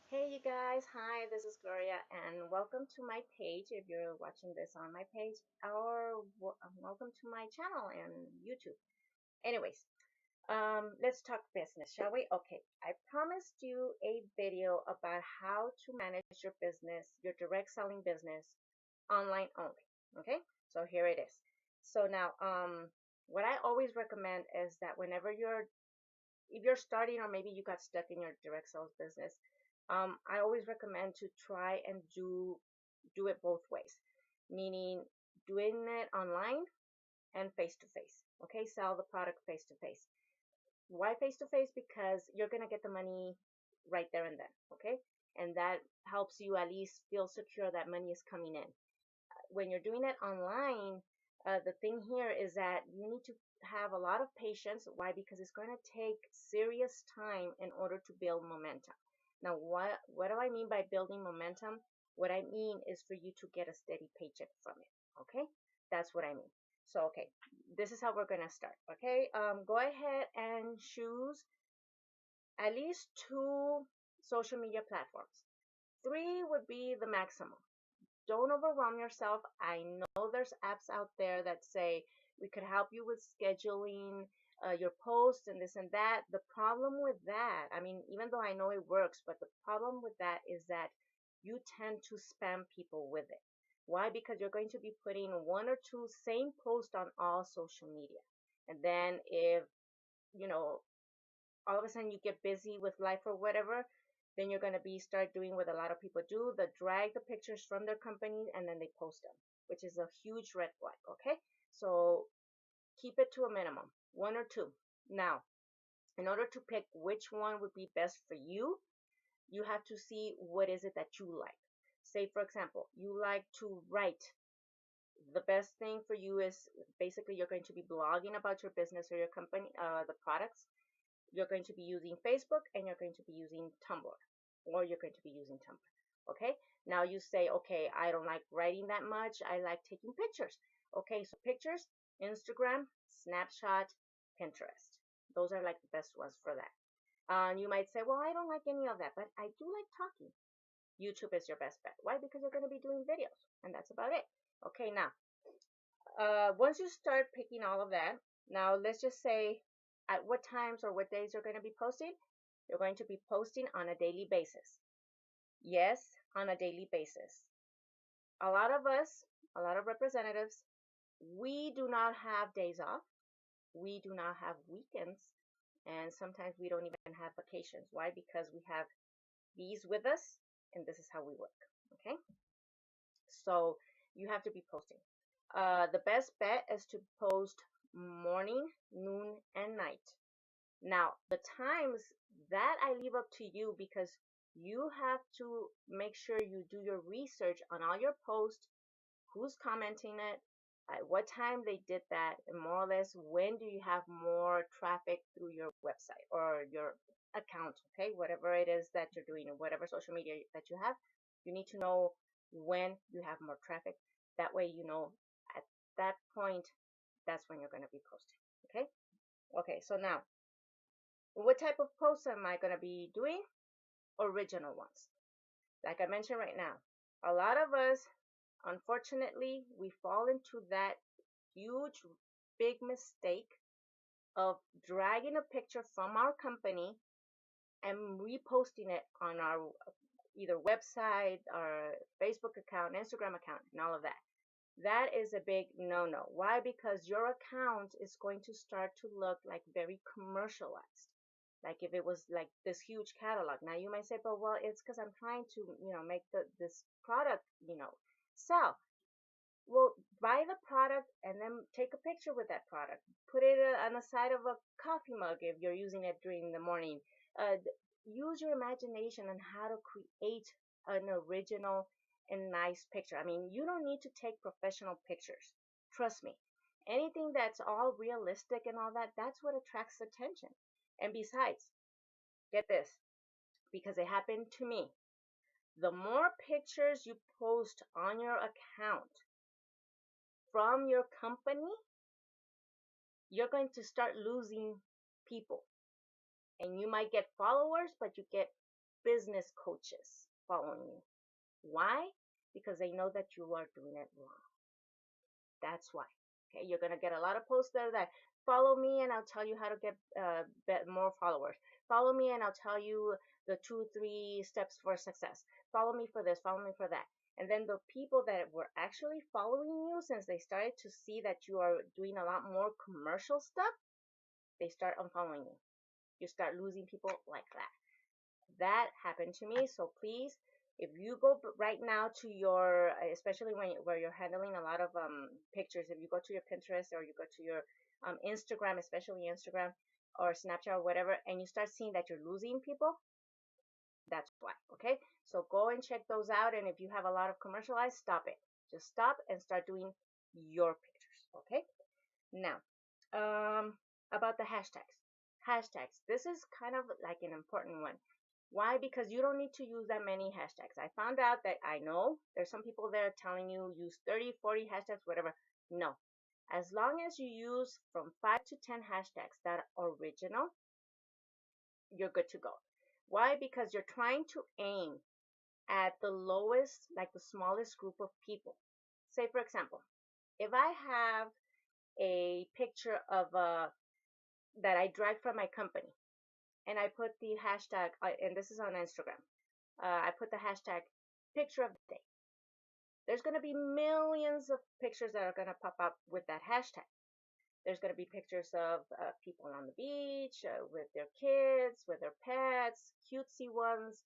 Hey you guys, hi, this is Gloria and welcome to my page if you're watching this on my page or welcome to my channel on YouTube. Anyways, let's talk business, shall we? Okay, I promised you a video about how to manage your business, your direct selling business online only. Okay, so here it is. So now, what I always recommend is that whenever if you're starting or maybe you got stuck in your direct sales business, I always recommend to try and do it both ways, meaning doing it online and face to face. Okay, sell the product face to face. Why face to face? Because you're gonna get the money right there and then. Okay, and that helps you at least feel secure that money is coming in. When you're doing it online, the thing here is that you need to have a lot of patience. Why? Because it's going to take serious time in order to build momentum. Now, what do I mean by building momentum? What I mean is for you to get a steady paycheck from it. Okay, that's what I mean. So, okay, this is how we're gonna start. Okay, go ahead and choose at least two social media platforms. Three would be the maximum. Don't overwhelm yourself. I know there's apps out there that say we could help you with scheduling your posts and this and that. The problem with that, I mean, even though I know it works, but the problem with that is that you tend to spam people with it. Why? Because you're going to be putting one or two same post on all social media. And then if, you know, all of a sudden you get busy with life or whatever, then you're going to be start doing what a lot of people do, the drag the pictures from their company and then they post them, which is a huge red flag. Okay, so keep it to a minimum, one or two. Now, in order to pick which one would be best for you, you have to see what is it that you like. Say for example, you like to write. The best thing for you is basically you're going to be blogging about your business or your company, the products. You're going to be using Facebook and you're going to be using Tumblr, or you're going to be using Tumblr. Okay, now you say, okay, I don't like writing that much, I like taking pictures. Okay, so pictures, Instagram, Snapchat, Pinterest, those are like the best ones for that. You might say, well, I don't like any of that, but I do like talking. YouTube is your best bet. Why? Because you're going to be doing videos and that's about it. Okay, now once you start picking all of that, now let's just say at what times or what days you're going to be posting. You're going to be posting on a daily basis. Yes, on a daily basis. A lot of us, a lot of representatives, we do not have days off. We do not have weekends. And sometimes we don't even have vacations. Why? Because we have these with us and this is how we work. Okay? So you have to be posting. The best bet is to post morning, noon, and night. Now, the times that I leave up to you because you have to make sure you do your research on all your posts, who's commenting it, at what time they did that, and more or less when do you have more traffic through your website or your account, okay? Whatever it is that you're doing, or whatever social media that you have, you need to know when you have more traffic. That way, you know at that point, that's when you're going to be posting, okay? Okay, so now, what type of posts am I going to be doing? Original ones. Like I mentioned right now, a lot of us, unfortunately, we fall into that huge, big mistake of dragging a picture from our company and reposting it on our either website or Facebook account, Instagram account, and all of that. That is a big no-no. Why? Because your account is going to start to look like very commercialized. Like if it was like this huge catalog. Now you might say, but well, it's because I'm trying to, make this product, sell. Well, buy the product and then take a picture with that product. Put it on the side of a coffee mug if you're using it during the morning. Use your imagination on how to create an original and nice picture. I mean, you don't need to take professional pictures. Trust me. Anything that's all realistic and all that, that's what attracts attention. And besides, get this, because it happened to me. The more pictures you post on your account from your company, you're going to start losing people. And you might get followers, but you get business coaches following you. Why? Because they know that you are doing it wrong. That's why. Okay, you're gonna get a lot of posts there that follow me and I'll tell you how to get more followers. Follow me and I'll tell you the 2, 3 steps for success. Follow me for this. Follow me for that. And then the people that were actually following you, since they started to see that you are doing a lot more commercial stuff, they start unfollowing you. You start losing people like that. That happened to me. So please, if you go right now to your, especially where you're handling a lot of pictures, if you go to your Pinterest or you go to your Instagram, especially Instagram or Snapchat or whatever, and you start seeing that you're losing people, that's why. Okay, so go and check those out. And if you have a lot of commercialized, stop it. Just stop and start doing your pictures. Okay. Now, about the hashtags. Hashtags. This is kind of like an important one. Why? Because you don't need to use that many hashtags. I found out that I know there's some people there telling you use 30, 40 hashtags, whatever. No. As long as you use from 5 to 10 hashtags that are original, you're good to go. Why? Because you're trying to aim at the lowest, like the smallest group of people. Say, for example, if I have a picture of that I drag from my company, and I put the hashtag, and this is on Instagram. I put the hashtag picture of the day. There's going to be millions of pictures that are going to pop up with that hashtag. There's going to be pictures of people on the beach with their kids, with their pets, cutesy ones,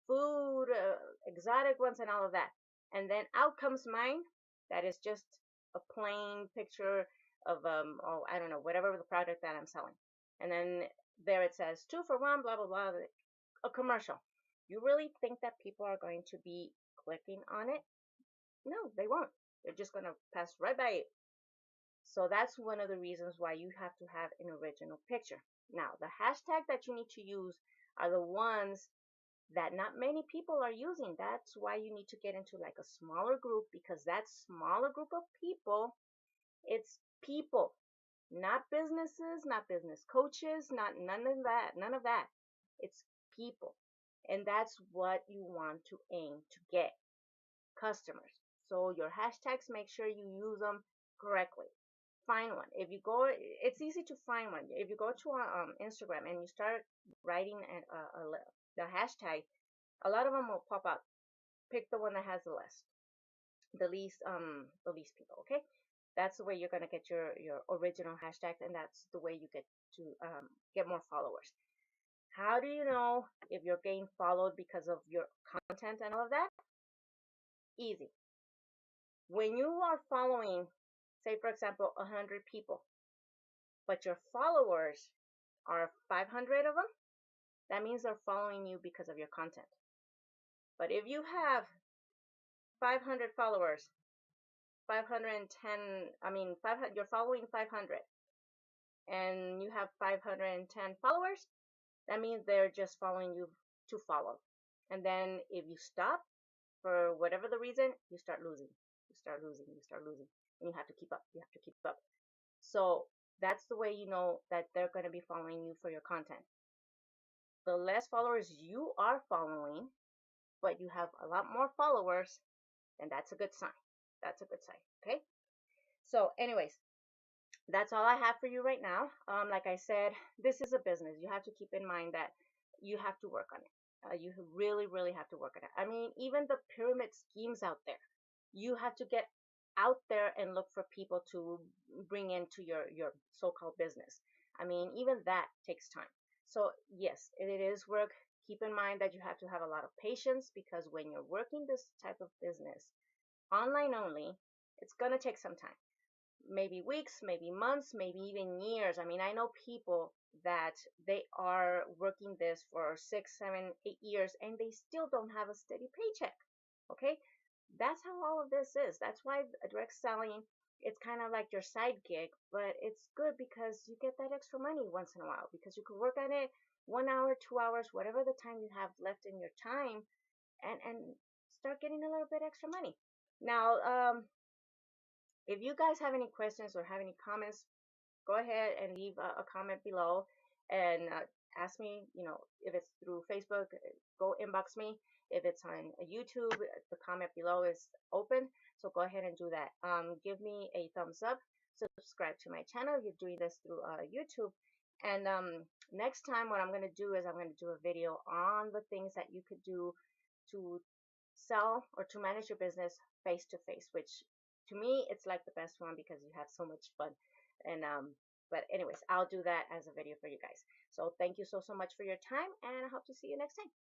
food, exotic ones, and all of that. And then out comes mine. That is just a plain picture of oh, I don't know, whatever the product that I'm selling. And then there it says 2 for 1, blah blah blah, a commercial. You really think that people are going to be clicking on it? No, they won't. They're just going to pass right by it. So that's one of the reasons why you have to have an original picture. Now, the hashtag that you need to use are the ones that not many people are using. That's why you need to get into like a smaller group, because that smaller group of people, it's people, not businesses, not business coaches, not none of that, none of that. It's people. And that's what you want to aim to get, customers. So your hashtags, make sure you use them correctly. Find one. If you go, it's easy to find one. If you go to Instagram and you start writing the hashtag, a lot of them will pop up. Pick the one that has the least people. Okay, that's the way you're gonna get your original hashtags, and that's the way you get to get more followers. How do you know if you're getting followed because of your content and all of that? Easy. When you are following, say for example, 100 people, but your followers are 500 of them, that means they're following you because of your content. But if you have 500 followers, 510, I mean, 500, you're following 500, and you have 510 followers, that means they're just following you to follow. And then if you stop for whatever the reason, you start losing. You start losing. You start losing. And you have to keep up. You have to keep up. So that's the way you know that they're going to be following you for your content. The less followers you are following, but you have a lot more followers, then that's a good sign. That's a good sign. Okay. So, anyways, that's all I have for you right now. Like I said, this is a business. You have to keep in mind that you have to work on it. You really, really have to work on it. I mean, even the pyramid schemes out there, you have to get out there and look for people to bring into your so-called business. I mean, even that takes time. So yes, it is work. Keep in mind that you have to have a lot of patience, because when you're working this type of business, online only, it's going to take some time. Maybe weeks, maybe months, maybe even years. I mean, I know people that they are working this for 6, 7, 8 years and they still don't have a steady paycheck. Okay, that's how all of this is. That's why direct selling, it's kind of like your side gig, but it's good because you get that extra money once in a while, because you can work on it 1 hour, 2 hours, whatever the time you have left in your time, and start getting a little bit extra money. Now, if you guys have any questions or have any comments, go ahead and leave a comment below and ask me, if it's through Facebook, go inbox me. If it's on YouTube, the comment below is open. So go ahead and do that. Give me a thumbs up. Subscribe to my channel. You're doing this through YouTube. And next time, what I'm going to do is I'm going to do a video on the things that you could do to sell or to manage your business face to face, which to me it's like the best one because you have so much fun. And but anyways, I'll do that as a video for you guys. So thank you so much for your time, and I hope to see you next time.